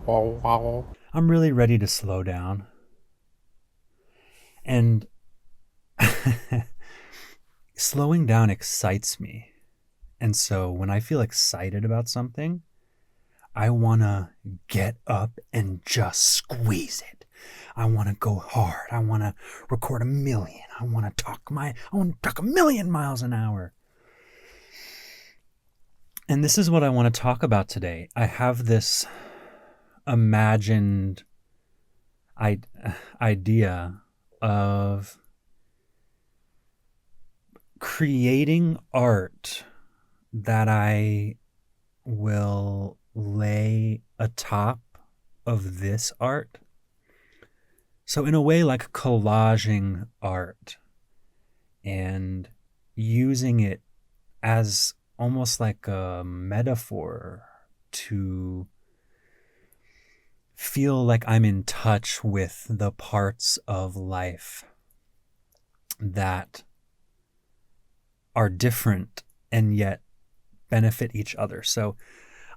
I'm really ready to slow down. And slowing down excites me. And so when I feel excited about something, I want to get up and just squeeze it. I want to go hard. I want to record a million. I want to talk a million miles an hour. And this is what I want to talk about today. I have this imagined idea of creating art that I will lay atop of this art. So in a way, like collaging art and using it as almost like a metaphor to feel like I'm in touch with the parts of life that are different and yet benefit each other. So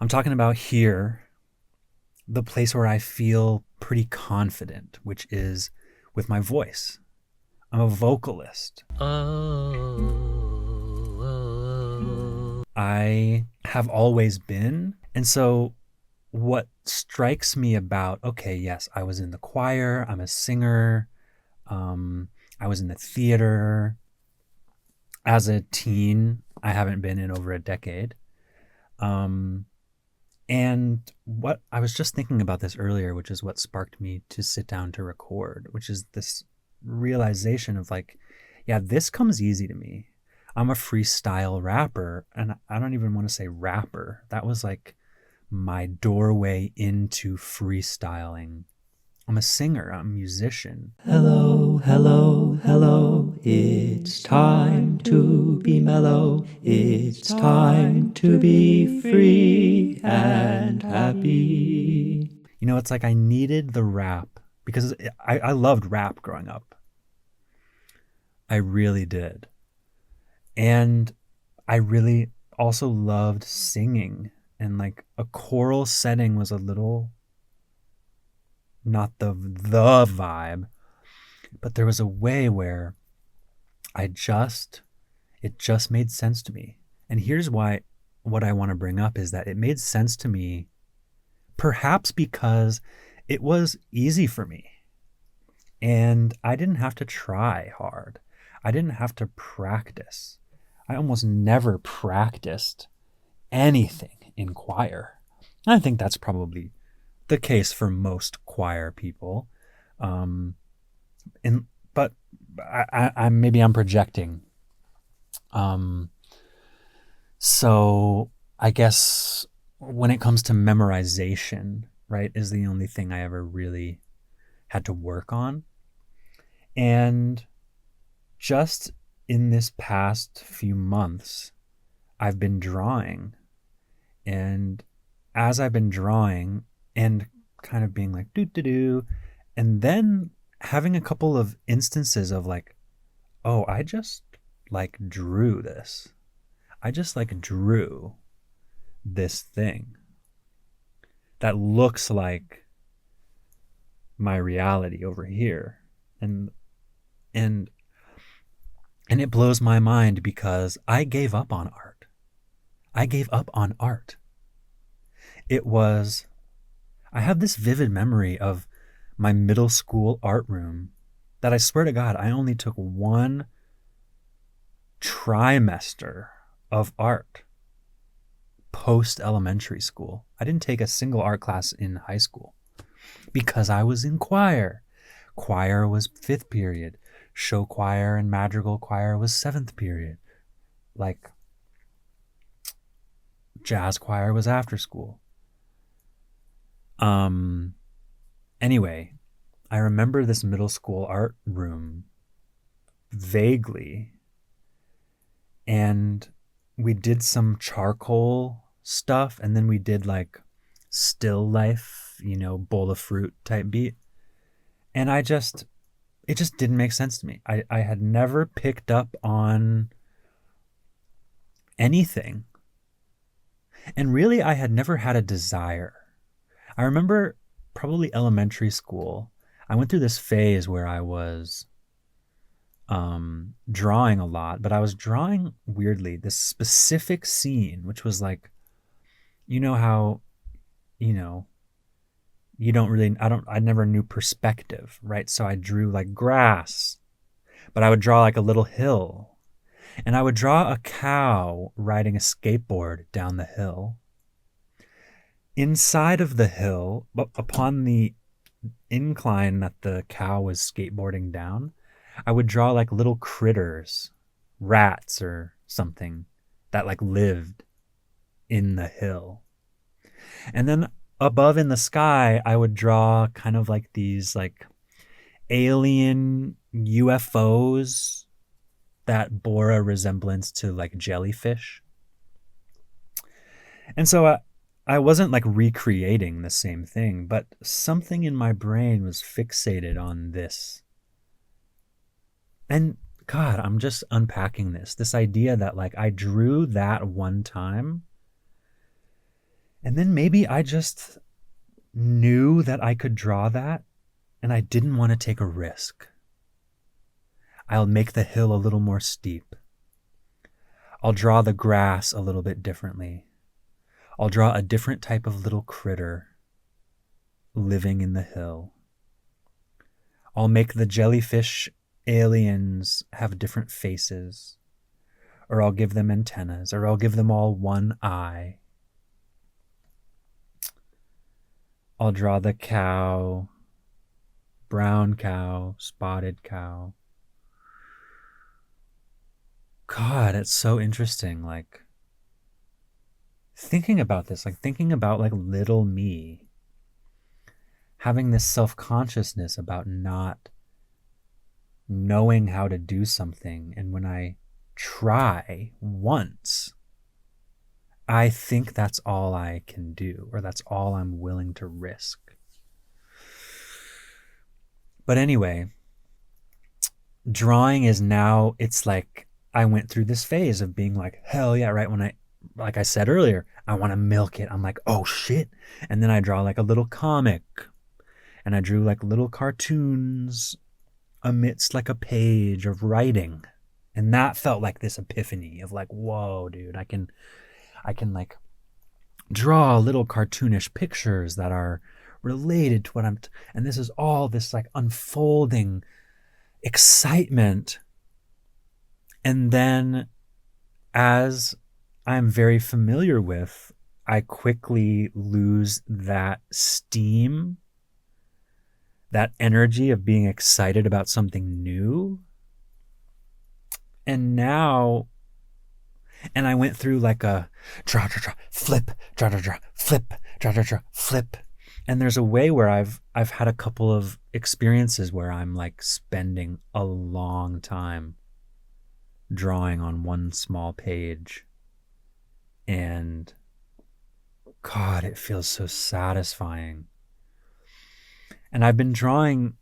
I'm talking about here the place where I feel pretty confident, which is with my voice. I'm a vocalist. I have always been. And so what strikes me about, okay, yes, I was in the choir, I'm a singer, I was in the theater. As a teen, I haven't been in over a decade. And what I was just thinking about this earlier, which is what sparked me to sit down to record, which is this realization of like, yeah, this comes easy to me. I'm a freestyle rapper, and I don't even want to say rapper. That was like my doorway into freestyling. I'm a singer, I'm a musician. Hello, hello, hello, it's time to be mellow, it's time to be free and happy. You know, it's like I needed the rap because I loved rap growing up. I really did. And I really also loved singing, and like a choral setting was a little not the vibe, but there was a way where it just made sense to me. And here's why what I want to bring up is that it made sense to me perhaps because it was easy for me. And I didn't have to try hard. I didn't have to practice. I almost never practiced anything in choir. I think that's probably the case for most choir people. But maybe I'm projecting. So I guess when it comes to memorization, right, is the only thing I ever really had to work on. And just in this past few months, I've been drawing. And as I've been drawing and kind of being like, do, and then having a couple of instances of like, oh, I just like drew this. I just like drew this thing that looks like my reality over here. And it blows my mind because I gave up on art. I gave up on art. I have this vivid memory of my middle school art room that I swear to God, I only took one trimester of art post elementary school. I didn't take a single art class in high school because I was in choir. Choir was 5th period. Show choir and madrigal choir was 7th period. Like jazz choir was after school. Anyway, I remember this middle school art room vaguely, and we did some charcoal stuff, and then we did like still life, bowl of fruit type beat. And it just didn't make sense to me. I had never picked up on anything. And really, I had never had a desire. I remember probably elementary school. I went through this phase where I was drawing a lot, but I was drawing weirdly this specific scene, which was like, you know how, you know, you don't really, I never knew perspective, right? So I drew like grass, but I would draw like a little hill, and I would draw a cow riding a skateboard down the hill. Inside of the hill, upon the incline that the cow was skateboarding down, I would draw like little critters, rats or something that like lived in the hill. And then above in the sky, I would draw kind of like these like alien UFOs that bore a resemblance to like jellyfish. And so I wasn't like recreating the same thing, but something in my brain was fixated on this. And God, I'm just unpacking this idea that like I drew that one time, and then maybe I just knew that I could draw that and I didn't want to take a risk. I'll make the hill a little more steep. I'll draw the grass a little bit differently. I'll draw a different type of little critter living in the hill. I'll make the jellyfish aliens have different faces, or I'll give them antennas, or I'll give them all one eye. I'll draw the cow, brown cow, spotted cow. God, it's so interesting. Like thinking about this, like thinking about like little me, having this self-consciousness about not knowing how to do something. And when I try once, I think that's all I can do, or that's all I'm willing to risk. But anyway, drawing is now, it's like I went through this phase of being like, hell yeah, right? When like I said earlier, I want to milk it. I'm like, oh shit. And then I draw like a little comic, and I drew like little cartoons amidst like a page of writing. And that felt like this epiphany of like, whoa, dude, I can like draw little cartoonish pictures that are related to what and this is all this like unfolding excitement. And then as I'm very familiar with, I quickly lose that steam, that energy of being excited about something new. And now, and I went through like a draw, flip, draw, flip, draw, flip. And there's a way where I've had a couple of experiences where I'm like spending a long time drawing on one small page. And God, it feels so satisfying. And I've been drawing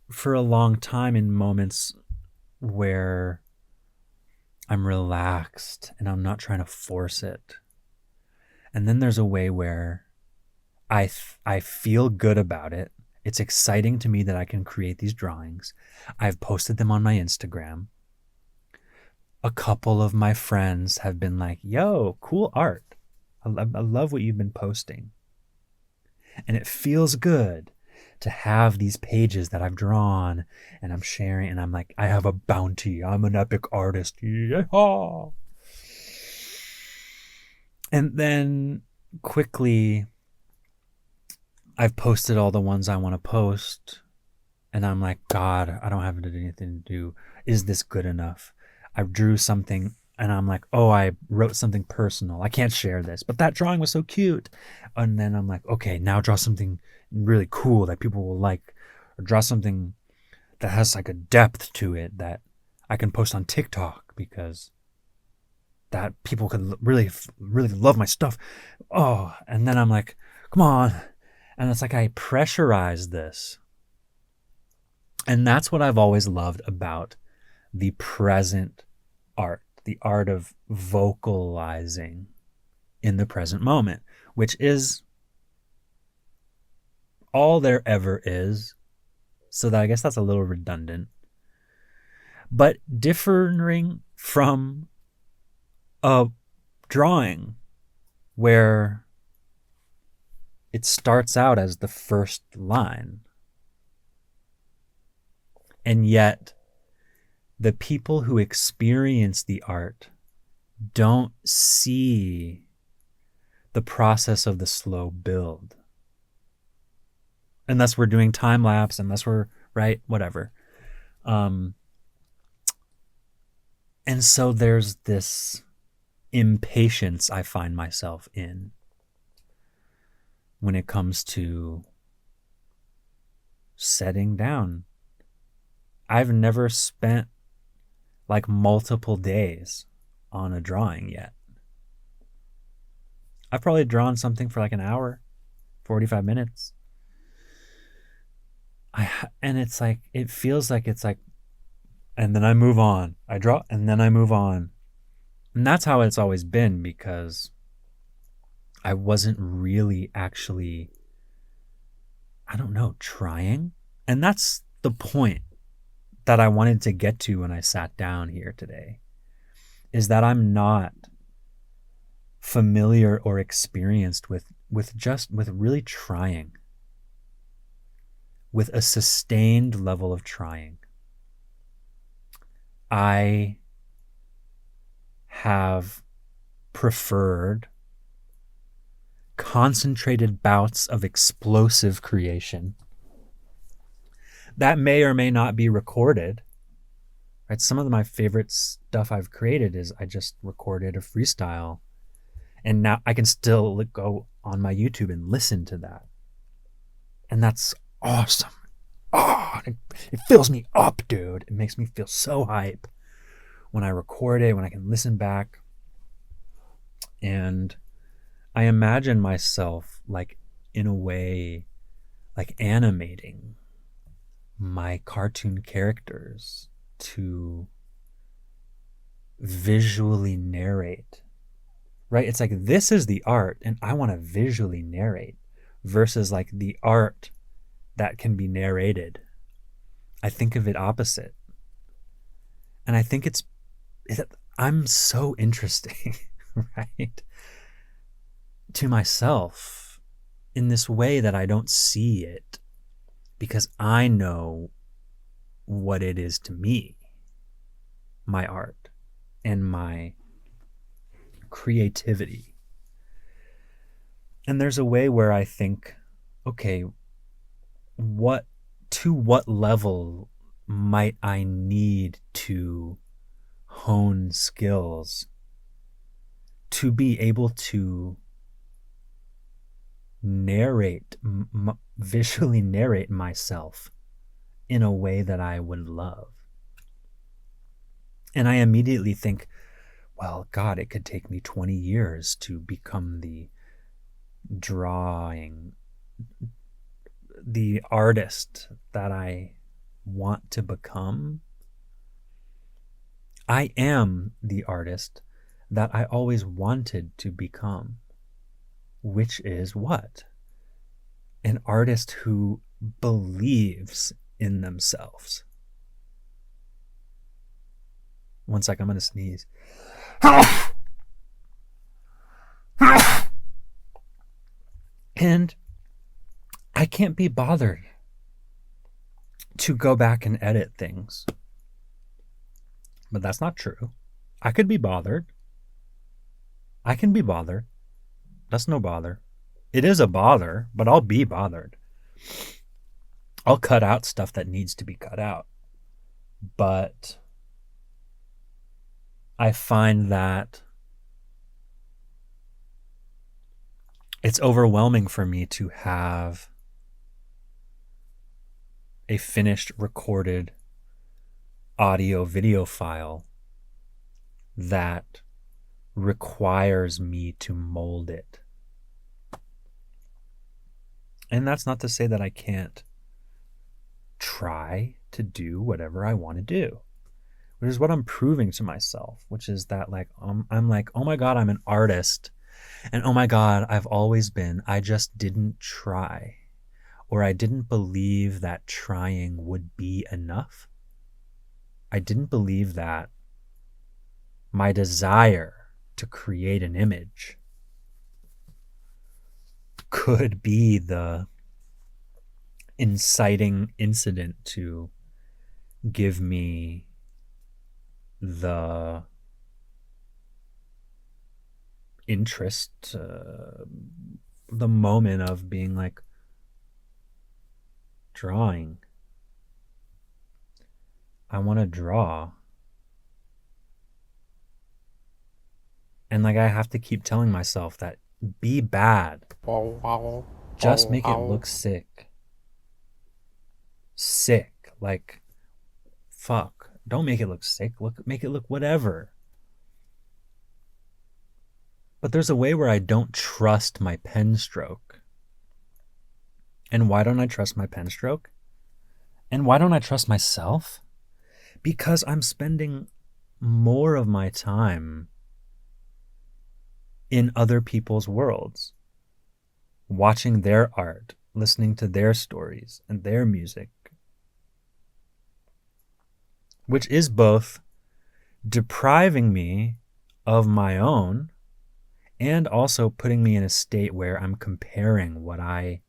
for a long time in moments where I'm relaxed and I'm not trying to force it. And then there's a way where I feel good about it. It's exciting to me that I can create these drawings. I've posted them on my Instagram. A couple of my friends have been like, yo, cool art. I love what you've been posting. And it feels good to have these pages that I've drawn and I'm sharing, and I'm like, I have a bounty. I'm an epic artist. Yeehaw! And then quickly, I've posted all the ones I want to post, and I'm like, God, I don't have anything to do. Is this good enough? I drew something and I'm like, oh, I wrote something personal. I can't share this, but that drawing was so cute. And then I'm like, okay, now draw something really cool that people will like, or draw something that has like a depth to it that I can post on TikTok because that people could really, really love my stuff. Oh, and then I'm like, come on. And it's like I pressurize this. And that's what I've always loved about the present art, the art of vocalizing in the present moment, which is all there ever is. So that I guess that's a little redundant. But differing from a drawing where it starts out as the first line, and yet the people who experience the art don't see the process of the slow build. Unless we're doing time lapse, unless we're, right, whatever. And so there's this impatience I find myself in when it comes to setting down. I've never spent like multiple days on a drawing yet. I've probably drawn something for like an hour, 45 minutes. And it's like, it feels like it's like, and then I move on. I draw and then I move on. And that's how it's always been, because I wasn't really actually, I don't know, trying. And that's the point that I wanted to get to when I sat down here today, is that I'm not familiar or experienced with really trying, with a sustained level of trying. I have preferred concentrated bouts of explosive creation that may or may not be recorded. Right? Some of my favorite stuff I've created is I just recorded a freestyle, and now I can still go on my YouTube and listen to that. And that's awesome. Oh, it fills me up, dude. It makes me feel so hype when I record it, when I can listen back. And I imagine myself, like, in a way, like animating my cartoon characters to visually narrate. Right? It's like, this is the art and I want to visually narrate, versus like the art that can be narrated. I think of it opposite. And I think I'm so interesting, right, to myself in this way that I don't see it, because I know what it is to me, my art and my creativity. And there's a way where I think, okay, to what level might I need to hone skills to be able to visually narrate myself in a way that I would love. And I immediately think, well, God, it could take me 20 years to become the artist that I want to become. I am the artist that I always wanted to become, which is what? An artist who believes in themselves. One sec, I'm going to sneeze. And I can't be bothered to go back and edit things. But that's not true. I could be bothered. I can be bothered. That's no bother. It is a bother, but I'll be bothered. I'll cut out stuff that needs to be cut out. But I find that it's overwhelming for me to have a finished recorded audio video file that requires me to mold it. And that's not to say that I can't try to do whatever I want to do, which is what I'm proving to myself, which is that, like, I'm like, oh my God, I'm an artist. And oh my God, I've always been, I just didn't try. or I didn't believe that trying would be enough. I didn't believe that my desire to create an image could be the inciting incident to give me the interest, the moment of being like, drawing. I want to draw. And like, I have to keep telling myself that be bad. Just make it look sick. Sick. Like, fuck. Don't make it look sick. Make it look whatever. But there's a way where I don't trust my pen stroke. And why don't I trust my pen stroke? And why don't I trust myself? Because I'm spending more of my time in other people's worlds, watching their art, listening to their stories and their music, which is both depriving me of my own and also putting me in a state where I'm comparing what I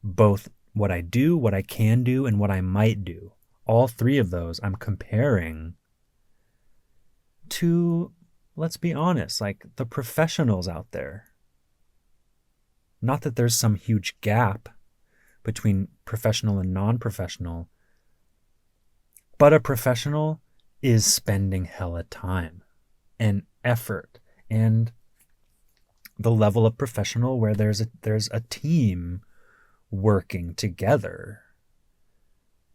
do, what I can do, and what I might do. All three of those I'm comparing to, let's be honest, like the professionals out there. Not that there's some huge gap between professional and non-professional, but a professional is spending hella time and effort and the level of professional where there's a team working together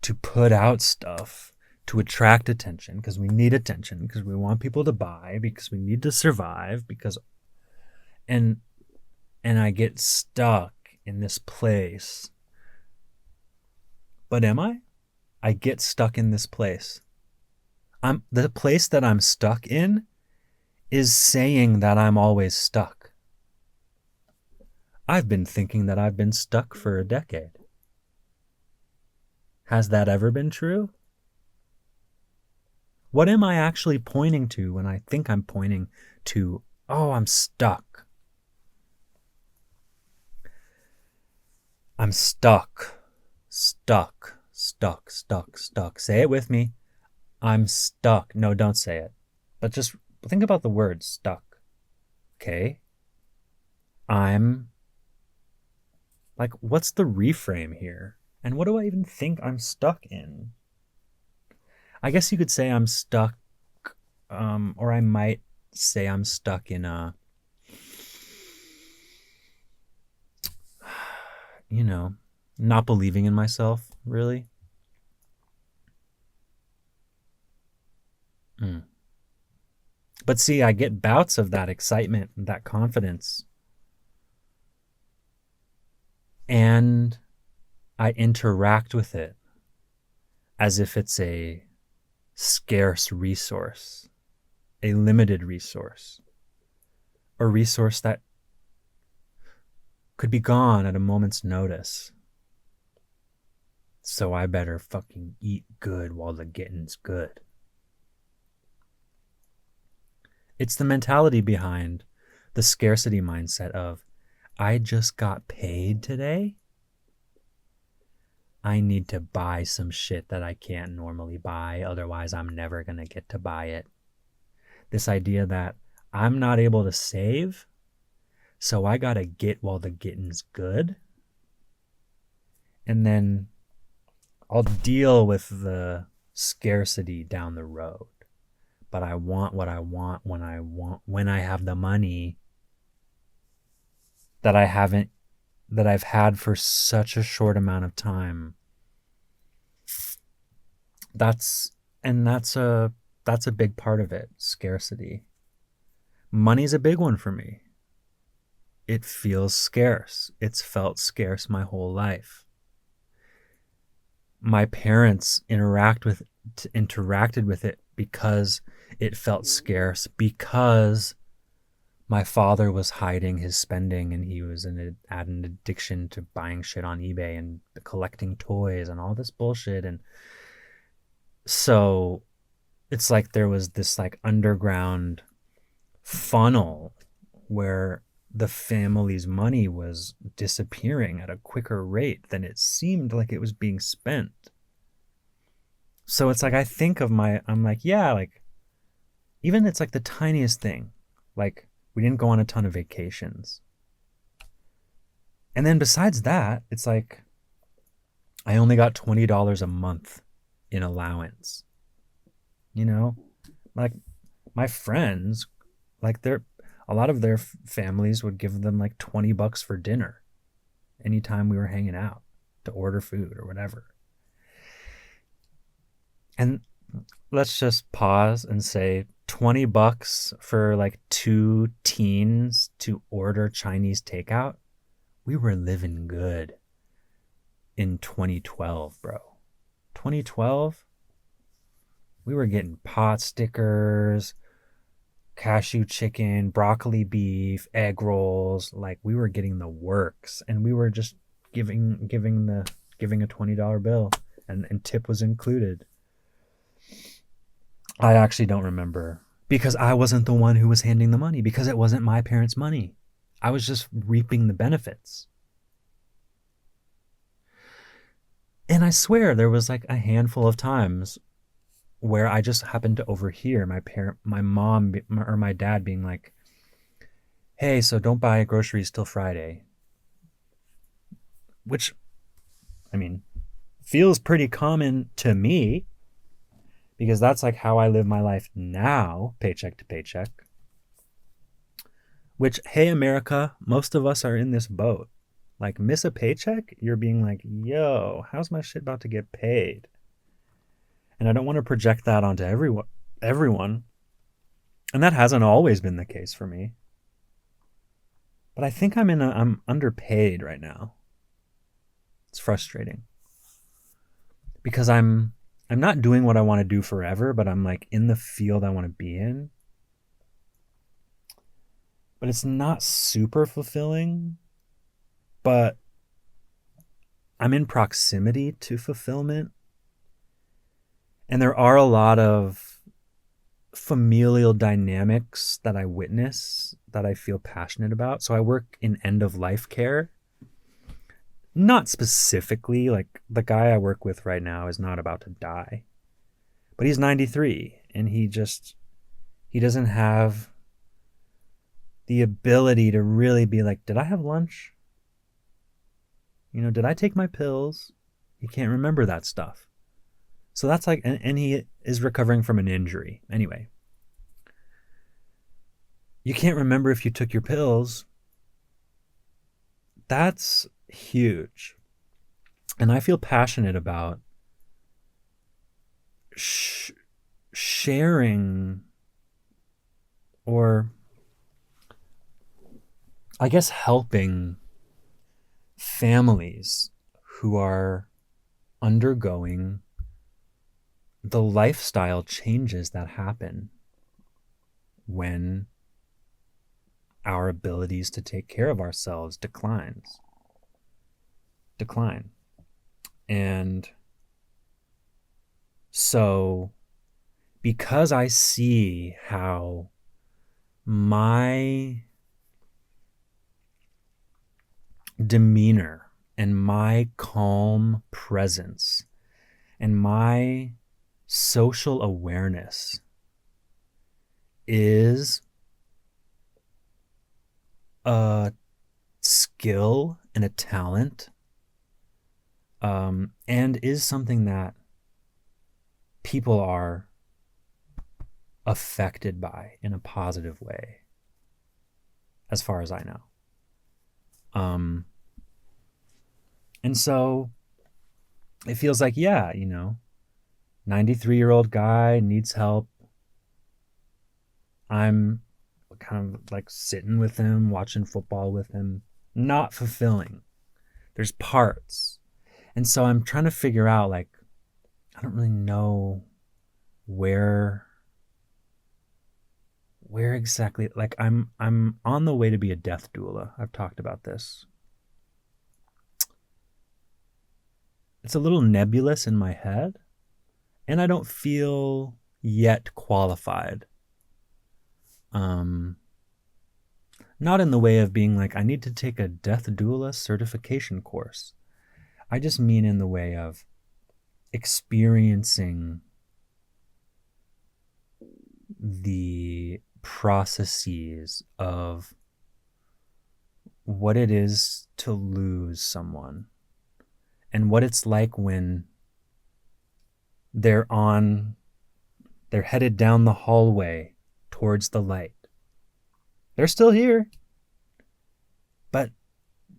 to put out stuff to attract attention, because we need attention, because we want people to buy, because we need to survive, because and I get stuck in this place. But am I? I get stuck in this place. The place that I'm stuck in is saying that I'm always stuck. I've been thinking that I've been stuck for a decade. Has that ever been true? What am I actually pointing to when I think I'm pointing to, oh, I'm stuck? I'm stuck. Stuck. Stuck. Stuck. Stuck. Say it with me. I'm stuck. No, don't say it. But just think about the word stuck. Okay? I'm like, what's the reframe here? And what do I even think I'm stuck in? I guess you could say I'm stuck, or I might say I'm stuck in a, not believing in myself, really. But see, I get bouts of that excitement, that confidence. And I interact with it as if it's a scarce resource, a limited resource, a resource that could be gone at a moment's notice. So I better fucking eat good while the getting's good. It's the mentality behind the scarcity mindset of, I just got paid today. I need to buy some shit that I can't normally buy, otherwise I'm never going to get to buy it. This idea that I'm not able to save, so I got to get while the getting's good. And then I'll deal with the scarcity down the road. But I want what I want when I have the money that I've had for such a short amount of time. That's a big part of it, scarcity. Money's a big one for me. It feels scarce. It's felt scarce my whole life. My parents interacted with it because it felt scarce, because My father was hiding his spending and he was at an addiction to buying shit on eBay and collecting toys and all this bullshit. And so it's like there was this like underground funnel where the family's money was disappearing at a quicker rate than it seemed like it was being spent. So it's like I think of I'm like, yeah, like even it's like the tiniest thing. Like we didn't go on a ton of vacations. And then besides that, it's like I only got $20 a month in allowance. You know? Like my friends, like a lot of their families would give them like $20 for dinner anytime we were hanging out to order food or whatever. And let's just pause and say $20 for like two teens to order Chinese takeout. We were living good in 2012, bro. 2012, we were getting pot stickers, cashew chicken, broccoli beef, egg rolls. Like we were getting the works, and we were just giving a $20 bill, and tip was included. I actually don't remember because I wasn't the one who was handing the money because it wasn't my parents' money. I was just reaping the benefits. And I swear there was like a handful of times where I just happened to overhear my mom or my dad being like, "Hey, so don't buy groceries till Friday." Which, I mean, feels pretty common to me because that's like how I live my life now, paycheck to paycheck. Which, hey, America, most of us are in this boat. Like, miss a paycheck, you're being like, yo, how's my shit about to get paid? And I don't want to project that onto everyone. And that hasn't always been the case for me. But I think I'm underpaid right now. It's frustrating. Because I'm not doing what I want to do forever, but I'm like in the field I want to be in. But it's not super fulfilling. But I'm in proximity to fulfillment. And there are a lot of familial dynamics that I witness that I feel passionate about. So I work in end of life care. Not specifically, like the guy I work with right now is not about to die. But he's 93 and he doesn't have the ability to really be like, did I have lunch? Did I take my pills? He can't remember that stuff. So that's like, and he is recovering from an injury. Anyway, you can't remember if you took your pills. That's huge. And I feel passionate about sharing, or I guess helping families who are undergoing the lifestyle changes that happen when our abilities to take care of ourselves decline. And so because I see how my demeanor and my calm presence and my social awareness is a skill and a talent, and is something that people are affected by in a positive way, as far as I know. And so it feels like, yeah, 93-year-old guy needs help. I'm kind of like sitting with him, watching football with him. Not fulfilling. There's parts. And so I'm trying to figure out, like, I don't really know where where exactly, like I'm on the way to be a death doula. I've talked about this. It's a little nebulous in my head, and I don't feel yet qualified. Um, Not in the way of being like, I need to take a death doula certification course. I just mean in the way of experiencing the processes of what it is to lose someone and what it's like when they're on, they're headed down the hallway towards the light. They're still here, but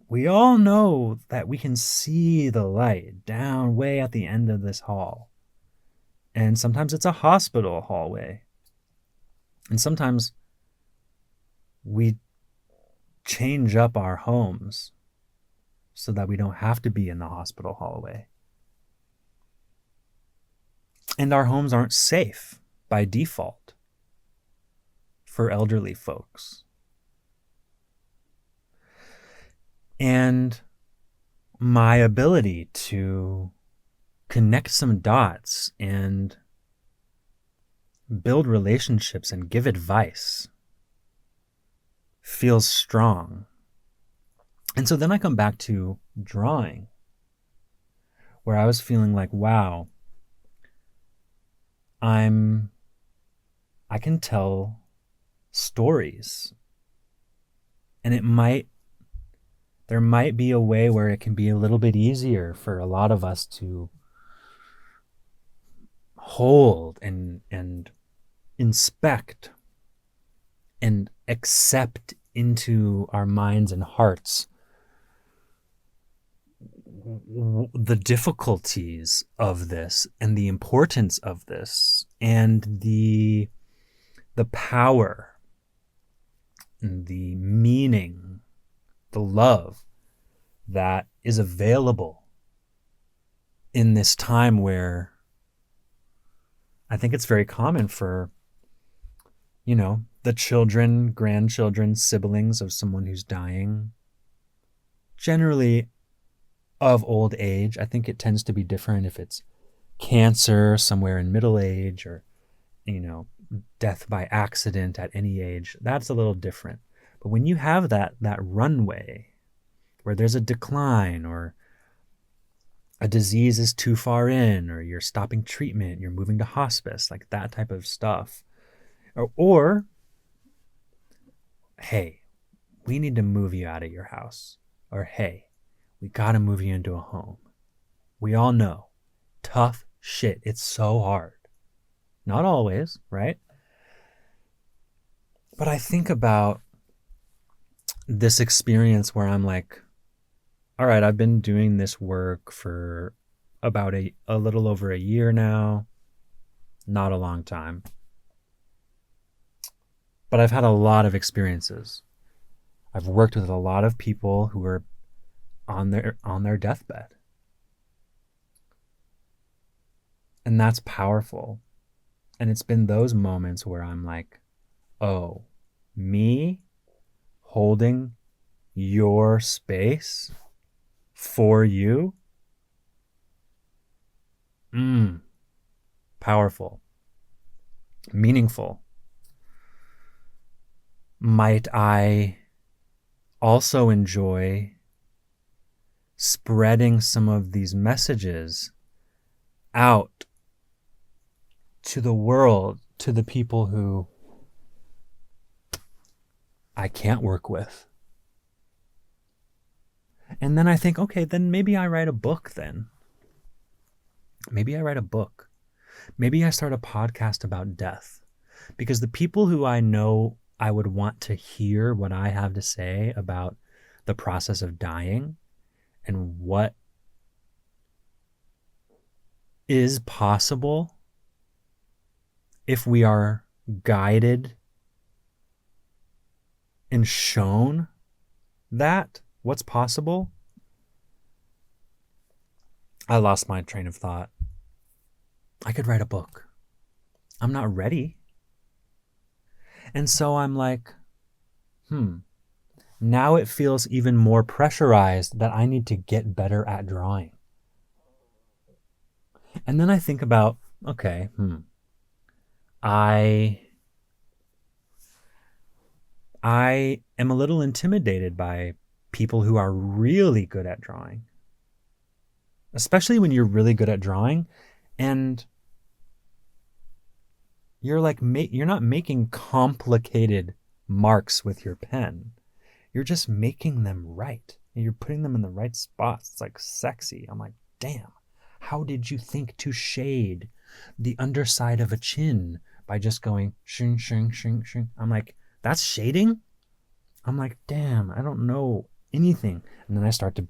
we all know that we can see the light down way at the end of this hall. And sometimes it's a hospital hallway. And sometimes we change up our homes so that we don't have to be in the hospital hallway. And our homes aren't safe by default for elderly folks. And my ability to connect some dots and build relationships and give advice feels strong. And so then I come back to drawing, where I was feeling like, wow, I can tell stories. And there might be a way where it can be a little bit easier for a lot of us to hold and inspect and accept into our minds and hearts the difficulties of this and the importance of this and the power and the meaning, the love that is available in this time where I think it's very common for, the children, grandchildren, siblings of someone who's dying, generally of old age. I think it tends to be different if it's cancer somewhere in middle age or, death by accident at any age. That's a little different. But when you have that runway where there's a decline or a disease is too far in or you're stopping treatment, you're moving to hospice, like that type of stuff. Or hey, we need to move you out of your house. Or hey, we got to move you into a home. We all know, tough shit. It's so hard. Not always, right? But I think about this experience where I'm like, all right, I've been doing this work for about a little over a year now. Not a long time. But I've had a lot of experiences. I've worked with a lot of people who are on their deathbed. And that's powerful. And it's been those moments where I'm like, oh, me holding your space for you? Powerful. Meaningful. Might I also enjoy spreading some of these messages out to the world, to the people who I can't work with? And then I think, okay, then maybe I write a book then. Maybe I write a book. Maybe I start a podcast about death. Because the people who I know I would want to hear what I have to say about the process of dying and what is possible if we are guided and shown that, what's possible. I lost my train of thought. I could write a book. I'm not ready. And so I'm like, now it feels even more pressurized that I need to get better at drawing. And then I think about, okay, I I am a little intimidated by people who are really good at drawing, especially when you're really good at drawing and you're like you're not making complicated marks with your pen. You're just making them right. You're putting them in the right spots. It's like sexy. I'm like, damn, how did you think to shade the underside of a chin by just going shing, shing, shing, shing? I'm like, that's shading? I'm like, damn, I don't know anything. And then I start to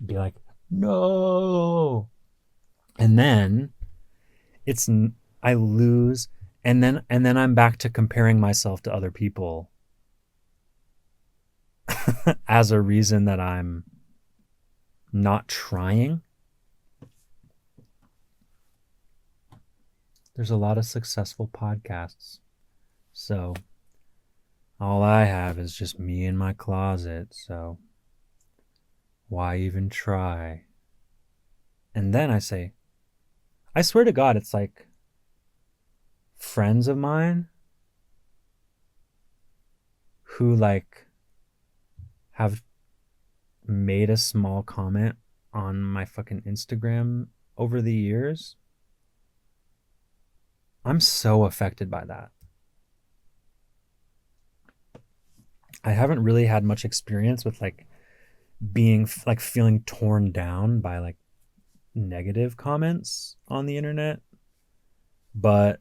be like, no. And then it's, I lose. And then I'm back to comparing myself to other people as a reason that I'm not trying. There's a lot of successful podcasts. So all I have is just me in my closet. So why even try? And then I say, I swear to God, it's like friends of mine who like have made a small comment on my fucking Instagram over the years. I'm so affected by that. I haven't really had much experience with like being like feeling torn down by like negative comments on the internet, but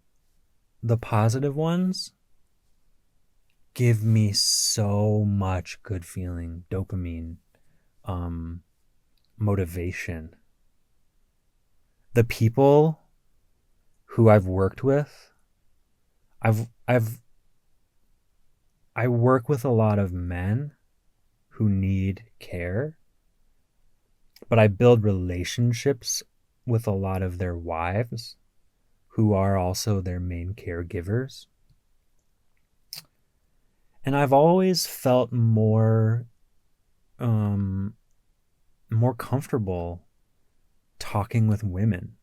the positive ones give me so much good feeling, dopamine, um, motivation. The people who I've worked with, I've I work with a lot of men who need care, but I build relationships with a lot of their wives who are also their main caregivers. And I've always felt um more comfortable talking with women.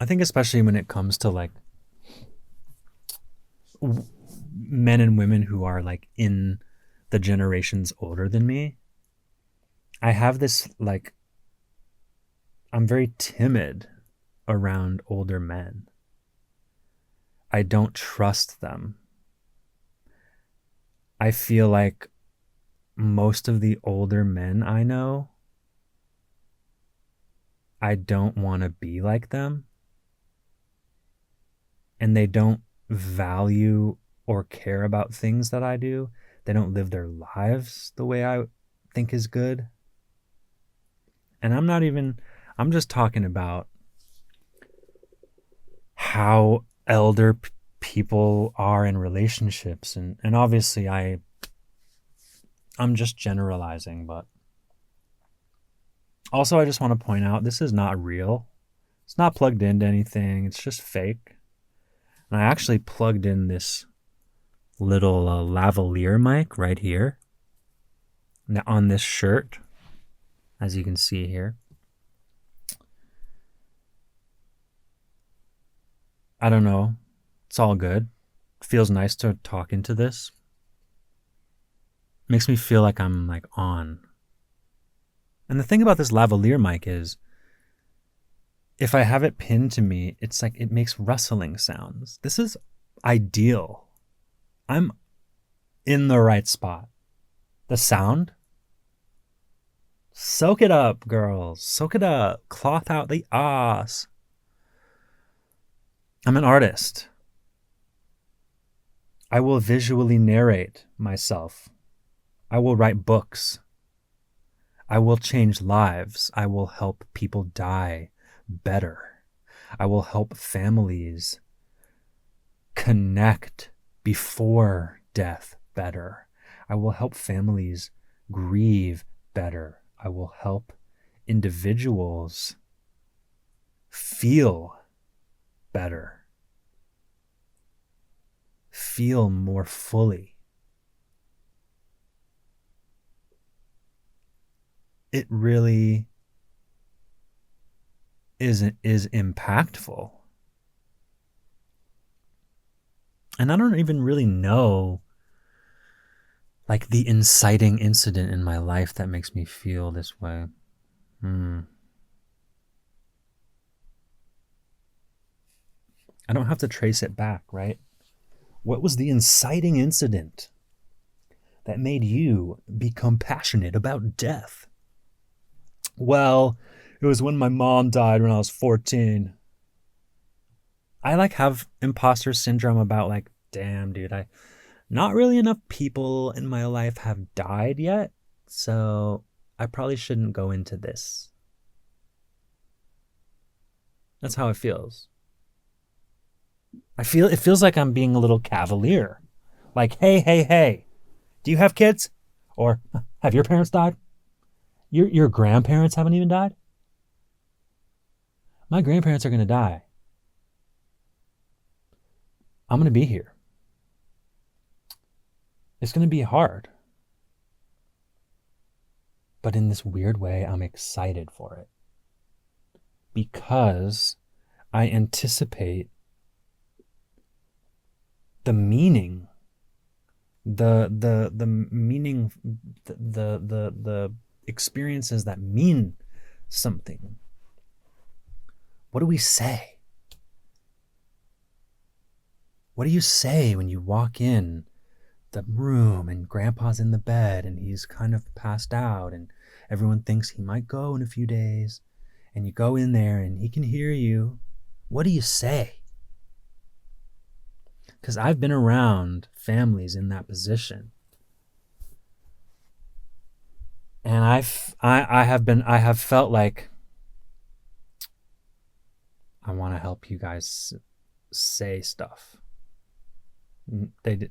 I think especially when it comes to like men and women who are like in the generations older than me. I have this like I'm very timid around older men. I don't trust them. I feel like most of the older men I know, I don't want to be like them. And they don't value or care about things that I do. They don't live their lives the way I think is good. And I'm just talking about how elder people are in relationships. And obviously I'm just generalizing, but also I just want to point out this is not real. It's not plugged into anything. It's just fake. And I actually plugged in this little lavalier mic right here now on this shirt, as you can see here. I don't know. It's all good. It feels nice to talk into this. Makes me feel like I'm like on. And the thing about this lavalier mic is if I have it pinned to me, it's like it makes rustling sounds. This is ideal. I'm in the right spot. The sound, soak it up, girls. Soak it up. Cloth out the ass. I'm an artist. I will visually narrate myself. I will write books. I will change lives. I will help people die better. I will help families connect before death better. I will help families grieve better. I will help individuals feel better, feel more fully. It really is impactful. And I don't even really know like the inciting incident in my life that makes me feel this way. I don't have to trace it back, right? What was the inciting incident that made you become passionate about death? Well, it was when my mom died when I was 14. I like have imposter syndrome about like, damn, dude, not really enough people in my life have died yet, so I probably shouldn't go into this. That's how it feels. It feels like I'm being a little cavalier. Like, hey, do you have kids? Or have your parents died? Your grandparents haven't even died? My grandparents are going to die. I'm going to be here. It's going to be hard. But in this weird way, I'm excited for it. Because I anticipate the meaning, the meaning, the experiences that mean something. What do we say? What do you say when you walk in the room and grandpa's in the bed and he's kind of passed out and everyone thinks he might go in a few days, and you go in there and he can hear you? What do you say? Because I've been around families in that position, and I have felt like I want to help you guys say stuff.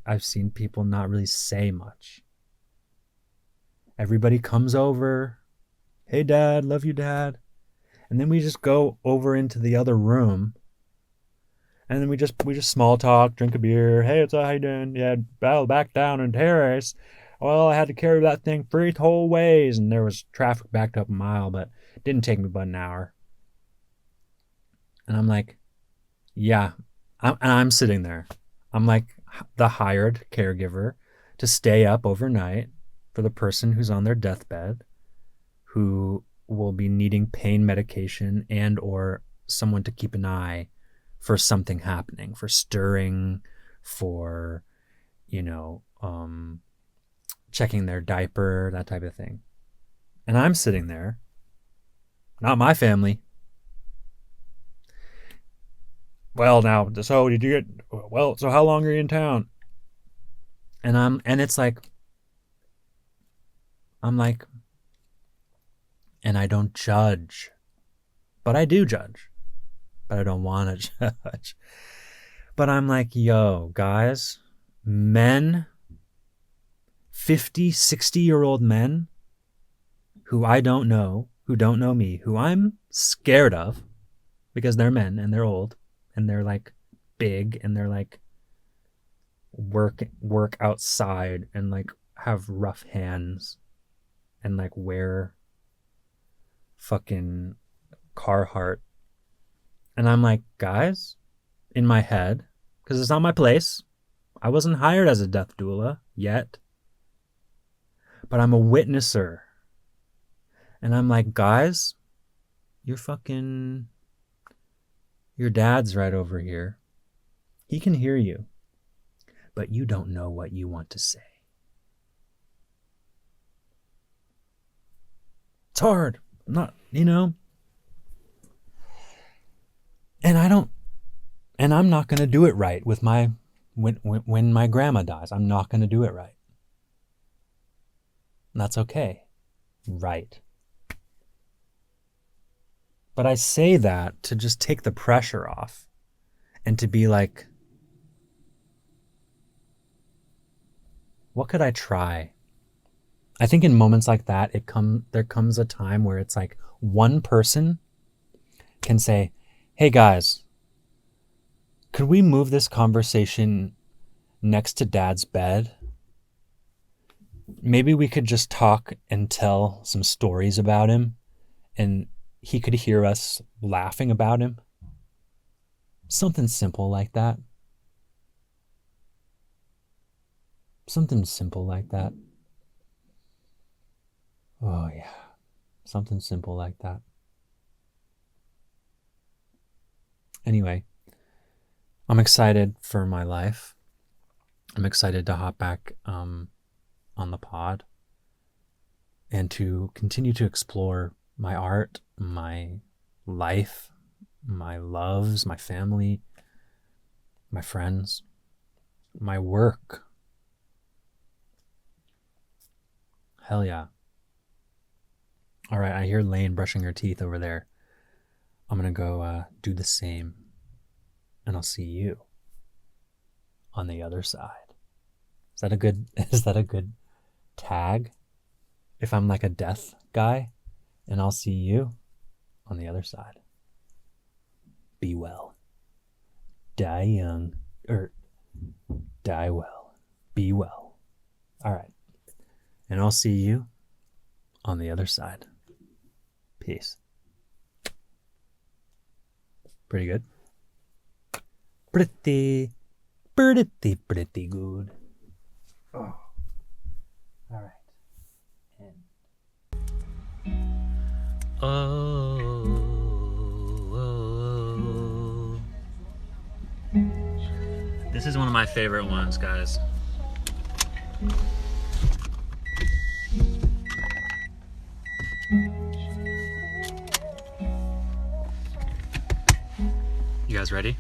I've seen people not really say much. Everybody comes over, hey dad, love you dad, and then we just go over into the other room, and then we just small talk, drink a beer. Hey, it's how you doing? Yeah, battle back down in terrace. Well, I had to carry that thing 3 whole ways, and there was traffic backed up a mile, but it didn't take me but an hour. And I'm like, yeah, I'm sitting there. I'm like the hired caregiver to stay up overnight for the person who's on their deathbed, who will be needing pain medication and or someone to keep an eye for something happening, for stirring, for, checking their diaper, that type of thing. And I'm sitting there, not my family. Well, now, so did you get, well, so how long are you in town? And it's like, I'm like, and I don't judge, but I do judge, but I don't want to judge. But I'm like, yo, guys, men, 50, 60-year-old men who I don't know, who don't know me, who I'm scared of because they're men and they're old and they're like big and they're like work outside and like have rough hands and like wear fucking Carhartt. And I'm like, guys, in my head, because it's not my place. I wasn't hired as a death doula yet, but I'm a witnesser. And I'm like, guys, your dad's right over here. He can hear you, but you don't know what you want to say. It's hard. I'm not, and I'm not going to do it right with when my grandma dies. I'm not going to do it right. And that's okay. Right. But I say that to just take the pressure off and to be like, what could I try? I think in moments like that, there comes a time where it's like one person can say, hey guys, Could we move this conversation next to Dad's bed? Maybe we could just talk and tell some stories about him, and he could hear us laughing about him. Something simple like that. Something simple like that. Oh, yeah. Something simple like that. Anyway, I'm excited for my life. I'm excited to hop back on the pod and to continue to explore my art, my life, my loves, my family, my friends, my work. Hell yeah. All right, I hear Lane brushing her teeth over there. I'm going to go do the same, and I'll see you on the other side. Is that a good tag? If I'm like a death guy, and I'll see you on the other side. Be well. Die young, or die well. Be well. All right. And I'll see you on the other side. Peace. Pretty good. Pretty good. Oh. All right. Oh. This is one of my favorite ones, guys. You guys ready?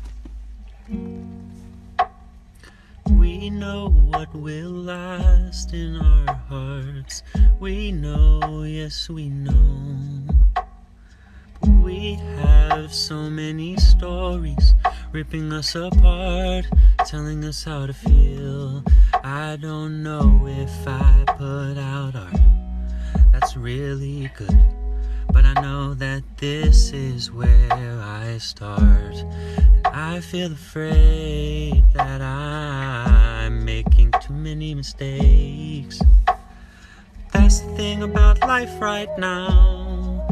We know what will last in our hearts. We know, yes, we know. We have so many stories ripping us apart, telling us how to feel. I don't know if I put out art that's really good, but I know that this is where I start. And I feel afraid that I'm making too many mistakes. That's the thing about life right now,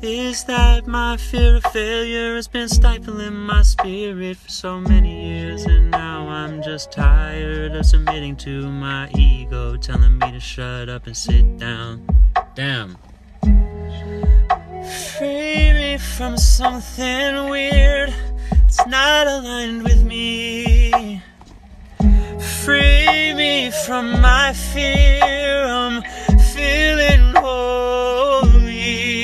is that my fear of failure has been stifling my spirit for so many years, and now I'm just tired of submitting to my ego, telling me to shut up and sit down. Damn. Free me from something weird, it's not aligned with me. Free me from my fear, I'm feeling holy.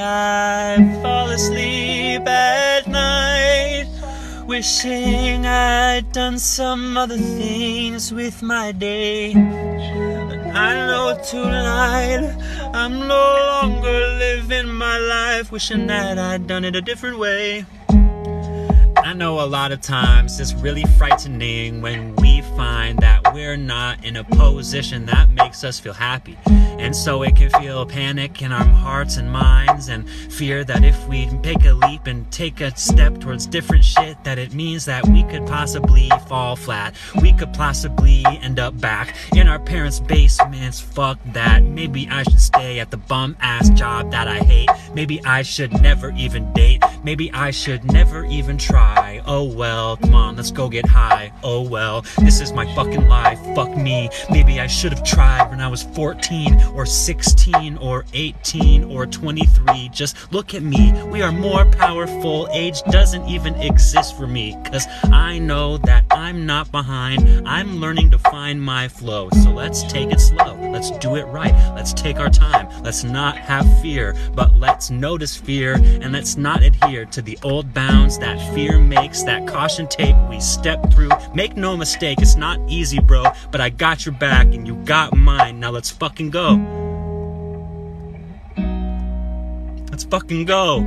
I fall asleep at night, wishing I'd done some other things with my day. But I know tonight I'm no longer living my life, wishing that I'd done it a different way. I know a lot of times it's really frightening when we find that we're not in a position that makes us feel happy. And so it can feel panic in our hearts and minds, and fear that if we take a leap and take a step towards different shit, that it means that we could possibly fall flat. We could possibly end up back in our parents' basements. Fuck that. Maybe I should stay at the bum ass job that I hate. Maybe I should never even date. Maybe I should never even try. Oh well, come on, let's go get high. Oh well, this is my fucking life, fuck me. Maybe I should have tried when I was 14 or 16 or 18 or 23. Just look at me, we are more powerful. Age doesn't even exist for me, cause I know that I'm not behind. I'm learning to find my flow. So let's take it slow, let's do it right. Let's take our time, let's not have fear, but let's notice fear, and let's not adhere to the old bounds that fear makes, that caution tape we step through. Make no mistake, it's not easy, bro, but I got your back and you got mine. Now let's fucking go. Let's fucking go.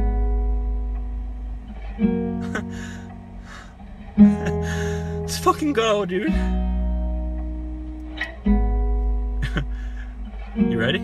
Let's fucking go, dude. You ready?